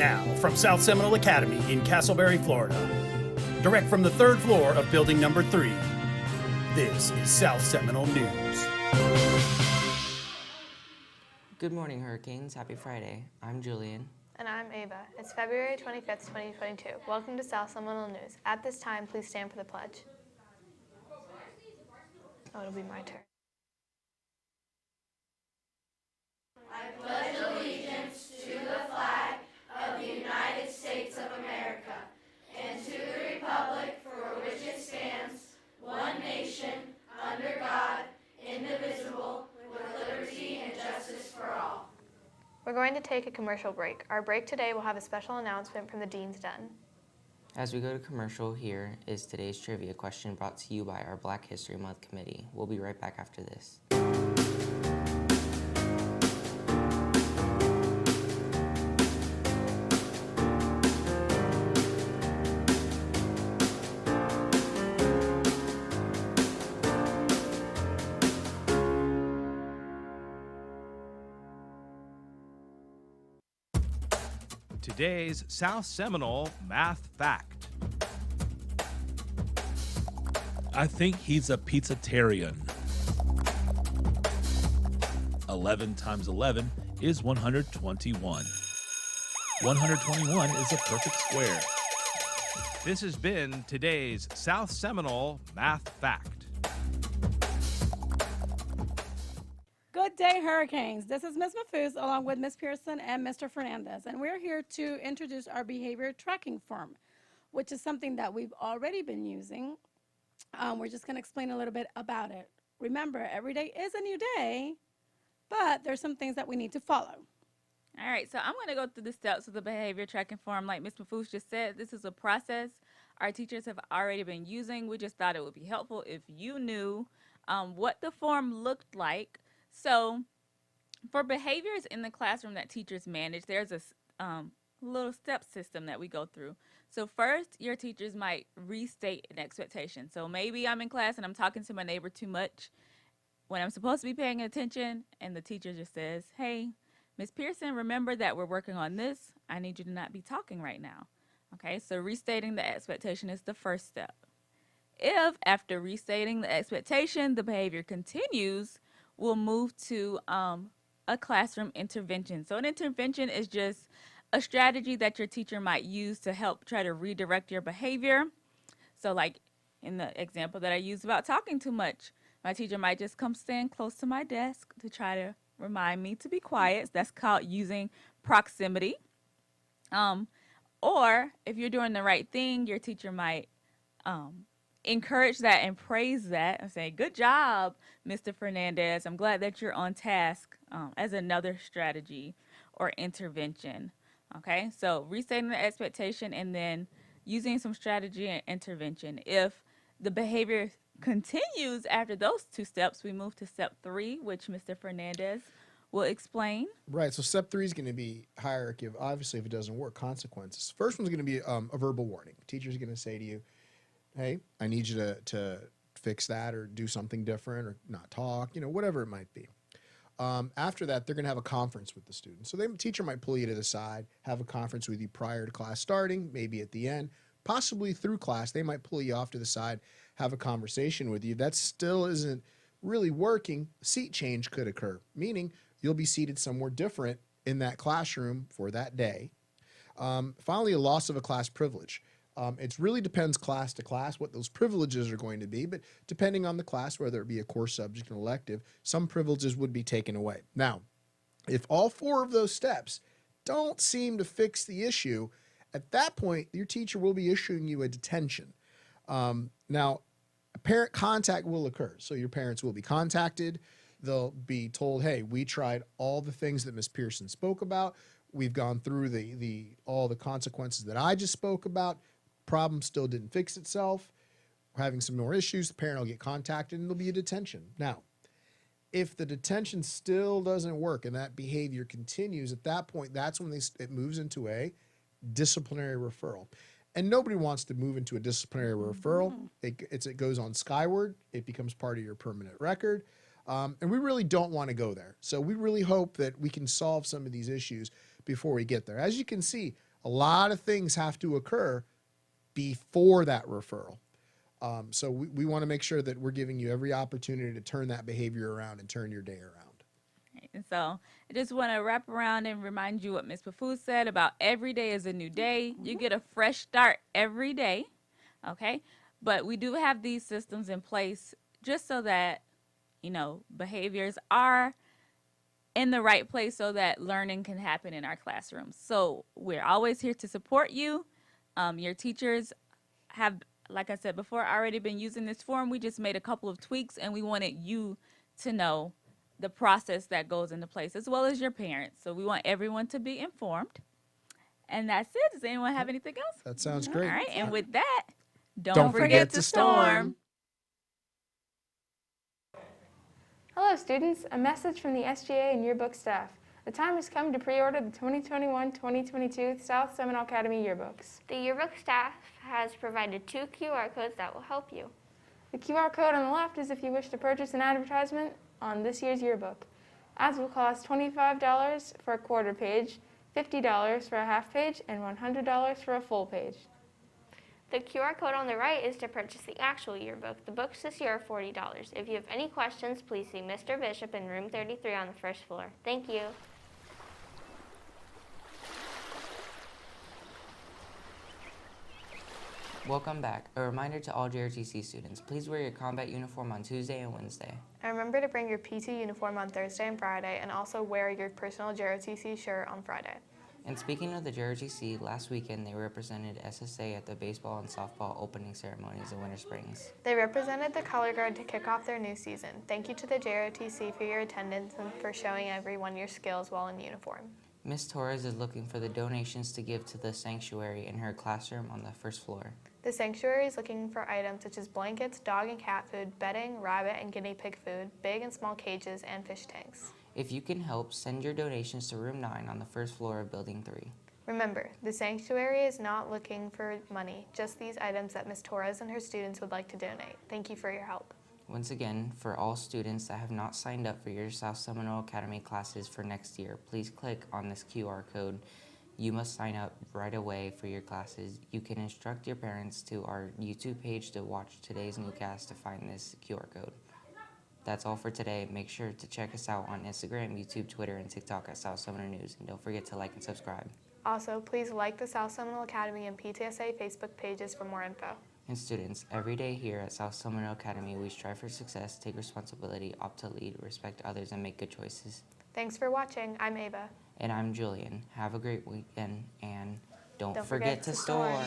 Now, from South Seminole Academy in Castleberry, Florida, direct from the third floor of building number 3, this is South Seminole News. Good morning, Hurricanes. Happy Friday. I'm Julian. And I'm Ava. It's February 25th, 2022. Welcome to South Seminole News. At this time, please stand for the pledge. Oh, it'll be my turn. I pledge allegiance to the flag of the United States of America and to the republic for which it stands, one nation, under God, indivisible, with liberty and justice for all. We're going to take a commercial break. Our break today will have a special announcement from the Dean's Den. As we go to commercial, here is today's trivia question brought to you by our Black History Month committee. We'll be right back after this. Today's South Seminole Math Fact. I think he's a pizzatarian. 11 times 11 is 121. 121 is a perfect square. This has been today's South Seminole Math Fact. Good day, Hurricanes. This is Ms. Mafuz along with Ms. Pearson and Mr. Fernandez, and we're here to introduce our behavior tracking form, which is something that we've already been using. We're just going to explain a little bit about it. Remember, every day is a new day, but there's some things that we need to follow. All right, so I'm going to go through the steps of the behavior tracking form. Like Ms. Mafuz just said, this is a process our teachers have already been using. We just thought it would be helpful if you knew what the form looked like. So for behaviors in the classroom that teachers manage, there's a little step system that we go through. So first, your teachers might restate an expectation. So maybe I'm in class and I'm talking to my neighbor too much when I'm supposed to be paying attention, and the teacher just says, hey, Ms. Pearson, remember that we're working on this. I need you to not be talking right now. Okay, so restating the expectation is the first step. If after restating the expectation, the behavior continues, we'll move to a classroom intervention. So an intervention is just a strategy that your teacher might use to help try to redirect your behavior. So like in the example that I used about talking too much, my teacher might just come stand close to my desk to try to remind me to be quiet. That's called using proximity. Or if you're doing the right thing, your teacher might encourage that and praise that and say, good job, Mr. Fernandez. I'm glad that you're on task, as another strategy or intervention. Okay, so restating the expectation and then using some strategy and intervention. If the behavior continues after those two steps, we move to step 3, which Mr. Fernandez will explain. Right, so step 3 is going to be hierarchy of, obviously, if it doesn't work, consequences. First one's going to be a verbal warning. Teacher's going to say to you, hey, I need you to fix that or do something different or not talk, whatever it might be. After that, they're going to have a conference with the student. So the teacher might pull you to the side, have a conference with you prior to class starting, maybe at the end, possibly through class. They might pull you off to the side, have a conversation with you. That still isn't really working. Seat change could occur, meaning you'll be seated somewhere different in that classroom for that day. Finally, a loss of a class privilege. It really depends class to class what those privileges are going to be, but depending on the class, whether it be a core subject and elective, some privileges would be taken away. Now, if all 4 of those steps don't seem to fix the issue, at that point, your teacher will be issuing you a detention. Now, a parent contact will occur, so your parents will be contacted. They'll be told, hey, we tried all the things that Ms. Pearson spoke about. We've gone through all the consequences that I just spoke about. Problem still didn't fix itself. We're having some more issues. The parent will get contacted and there'll be a detention. Now, if the detention still doesn't work and that behavior continues, at that point, that's when it moves into a disciplinary referral. And nobody wants to move into a disciplinary referral. It goes on skyward. It becomes part of your permanent record. And we really don't want to go there. So we really hope that we can solve some of these issues before we get there. As you can see, A lot of things have to occur before that referral. So we want to make sure that we're giving you every opportunity to turn that behavior around and turn your day around. And so I just want to wrap around and remind you what Ms. Pafu said about every day is a new day. You get a fresh start every day, okay? But we do have these systems in place just so that, behaviors are in the right place so that learning can happen in our classrooms. So we're always here to support you. Your teachers have, like I said before, already been using this form. We just made a couple of tweaks, and we wanted you to know the process that goes into place, as well as your parents. So we want everyone to be informed. And that's it. Does anyone have anything else? That sounds All great. right. And with that, Don't forget to storm. Hello students, a message from the SGA and yearbook staff. The time has come to pre-order the 2021-2022 South Seminole Academy yearbooks. The yearbook staff has provided 2 QR codes that will help you. The QR code on the left is if you wish to purchase an advertisement on this year's yearbook. Ads will cost $25 for a quarter page, $50 for a half page, and $100 for a full page. The QR code on the right is to purchase the actual yearbook. The books this year are $40. If you have any questions, please see Mr. Bishop in room 33 on the first floor. Thank you. Welcome back. A reminder to all JRTC students, please wear your combat uniform on Tuesday and Wednesday. And remember to bring your PT uniform on Thursday and Friday, and also wear your personal JROTC shirt on Friday. And speaking of the JRTC, last weekend they represented SSA at the baseball and softball opening ceremonies in Winter Springs. They represented the color guard to kick off their new season. Thank you to the JROTC for your attendance and for showing everyone your skills while in uniform. Ms. Torres is looking for the donations to give to the sanctuary in her classroom on the first floor. The sanctuary is looking for items such as blankets, dog and cat food, bedding, rabbit and guinea pig food, big and small cages, and fish tanks. If you can help, send your donations to room 9 on the first floor of building 3. Remember, the sanctuary is not looking for money, just these items that Ms. Torres and her students would like to donate. Thank you for your help. Once again, for all students that have not signed up for your South Seminole Academy classes for next year, please click on this QR code. You must sign up right away for your classes. You can instruct your parents to our YouTube page to watch today's newscast to find this QR code. That's all for today. Make sure to check us out on Instagram, YouTube, Twitter, and TikTok at South Seminole News. And don't forget to like and subscribe. Also, please like the South Seminole Academy and PTSA Facebook pages for more info. And students, every day here at South Seminole Academy, we strive for success, take responsibility, opt to lead, respect others, and make good choices. Thanks for watching. I'm Ava. And I'm Julian. Have a great weekend, and don't Don't forget forget to to store.